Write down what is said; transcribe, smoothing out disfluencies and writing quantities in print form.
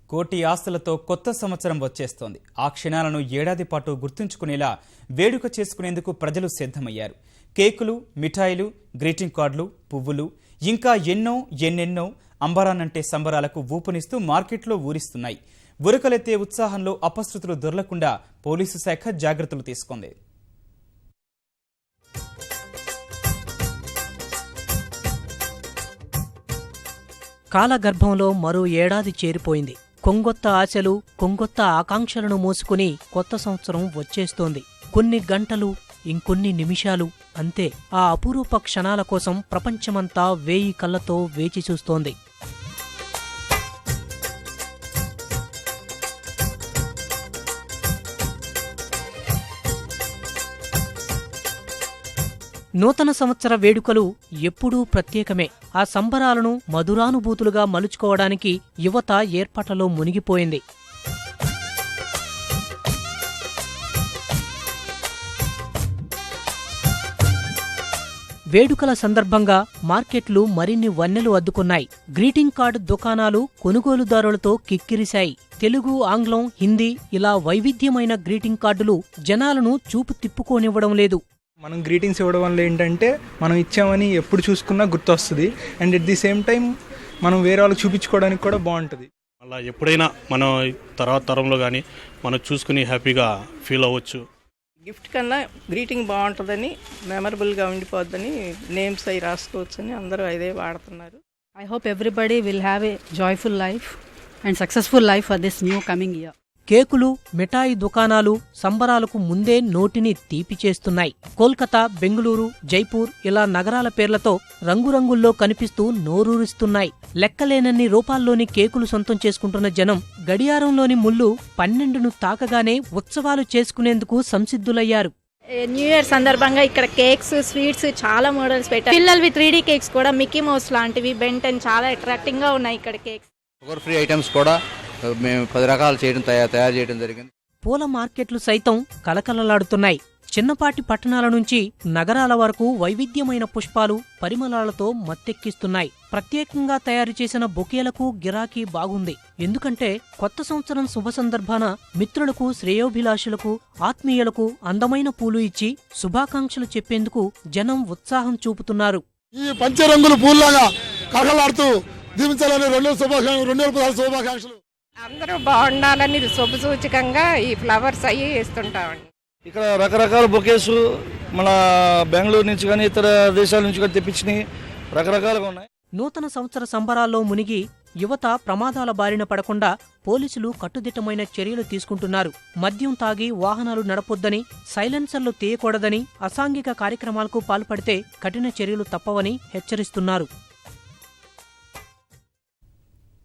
కోటి ఆస్తులతో కొత్త సంవత్సరం వచ్చేస్తోంది. ఆ క్షణాలను ఏడాది పాటు గుర్తుంచుకునేలా వేడుక చేసుకునేందుకు ప్రజలు సిద్ధమయ్యారు. కేకులు, మిఠాయిలు, గ్రీటింగ్ కార్డులు, పువ్వులు, ఇంకా ఎన్నెన్నో అంబరానంటే సంబరాలకు ఊపునిస్తూ మార్కెట్లో ఊరిస్తున్నాయి. ఉరకలెత్తే ఉత్సాహంలో అపశృతులు దొరలకుండా పోలీసు శాఖ జాగ్రత్తలు తీసుకుంది. కాలగర్భంలో మరో ఏడాది చేరిపోయింది. కొంగొత్త ఆశలు, కొంగొత్త ఆకాంక్షలను మోసుకుని కొత్త సంవత్సరం వచ్చేస్తోంది. కొన్ని గంటలు, ఇంకొన్ని నిమిషాలు అంతే. ఆ అపురూప క్షణాల కోసం ప్రపంచమంతా 1000 కళ్లతో వేచి చూస్తోంది. నూతన సంవత్సర వేడుకలు ఎప్పుడూ ప్రత్యేకమే. ఆ సంబరాలను మధురానుభూతులుగా మలుచుకోవడానికి యువత ఏర్పాట్లలో మునిగిపోయింది. వేడుకల సందర్భంగా మార్కెట్లు మరిన్ని వన్నెలు అద్దుకున్నాయి. గ్రీటింగ్ కార్డు దుకాణాలు కొనుగోలుదారులతో కిక్కిరిశాయి. తెలుగు, ఆంగ్లం, హిందీ ఇలా వైవిధ్యమైన గ్రీటింగ్ కార్డులు జనాలను చూపు తిప్పుకోనివ్వడం లేదు. మనం గ్రీటింగ్స్ ఇవ్వడం వల్ల ఏంటంటే మనం ఇచ్చామని ఎప్పుడు చూసుకున్నా గుర్తొస్తుంది. And at the same time మనం వేరే వాళ్ళకి చూపించుకోవడానికి కూడా బాగుంటుంది. అలా ఎప్పుడైనా మనం తర్వాత తరంలో కానీ మనం చూసుకుని హ్యాపీగా ఫీల్ అవ్వచ్చు. గిఫ్ట్ కన్నా గ్రీటింగ్ బాగుంటుందని, మెమరబుల్గా ఉండిపోద్దని నేమ్స్ అవి రాసుకోవచ్చని అందరూ అదే వాడుతున్నారు. I hope everybody will have a joyful life and successful life for this new coming year. కేకులు, మిఠాయి దుకాణాలు సంబరాలకు ముందే నోటిని తీపి చేస్తున్నాయి. కోల్కతా, బెంగుళూరు, జైపూర్ ఇలా నగరాల పేర్లతో రంగురంగుల్లో కనిపిస్తూ నోరూరిస్తున్నాయి. లెక్కలేనన్ని రూపాల్లోని కేకులు సొంతం చేసుకుంటున్న జనం గడియారంలోని ముళ్ళు 12ను తాకగానే ఉత్సవాలు చేసుకునేందుకు సంసిద్ధులయ్యారు. న్యూ ఇయర్ సందర్భంగా ఇక్కడ కేక్స్, స్వీట్స్ చాలా మోడల్స్ పెట్టారు. పిల్లలవి 3D కేక్స్ కూడా, మిక్కీ మౌస్ లాంటివి, బెంటెన్ చాలా అట్రాక్టింగ్ గా ఉన్నాయి ఇక్కడ కేక్స్. షుగర్ ఫ్రీ ఐటమ్స్ కూడా మేము 10 రకాలు తయారు చేయడం జరిగింది. పూల మార్కెట్లు సైతం కలకలలాడుతున్నాయి. చిన్నపాటి పట్టణాల నుంచి నగరాల వరకు వైవిధ్యమైన పుష్పాలు, పరిమళాలతో మత్తెక్కిస్తున్నాయి. ప్రత్యేకంగా తయారు చేసిన బొకేలకు గిరాకీ బాగుంది. ఎందుకంటే కొత్త సంవత్సరం శుభ సందర్భాన మిత్రులకు, శ్రేయోభిలాషులకు, ఆత్మీయులకు అందమైన పూలు ఇచ్చి శుభాకాంక్షలు చెప్పేందుకు జనం ఉత్సాహం చూపుతున్నారు. ఈ పంచరంగుల పూల్లాగా కళలాడుతూ దీవించాలని 2016 శుభాకాంక్షలు. అందరూ బాగుండాలని శుభసూచకంగా ఈ ఫ్లవర్స్ అయ్యి వేస్తుంటామండి. ఇక్కడ రకరకాల బొకేస్ మన బెంగళూరు నుంచి కానీ ఇతర దేశాల నుంచి కానీ తెప్పించినవి రకరకాలుగా ఉన్నాయి. నూతన సంవత్సర సంబరాల్లో మునిగి యువత ప్రమాదాల బారిన పడకుండా పోలీసులు కట్టుదిట్టమైన చర్యలు తీసుకుంటున్నారు. మద్యం తాగి వాహనాలు నడపొద్దని, సైలెన్సర్లు తీయకూడదని, అసాంఘిక కార్యక్రమాలకు పాల్పడితే కఠిన చర్యలు తప్పవని హెచ్చరిస్తున్నారు.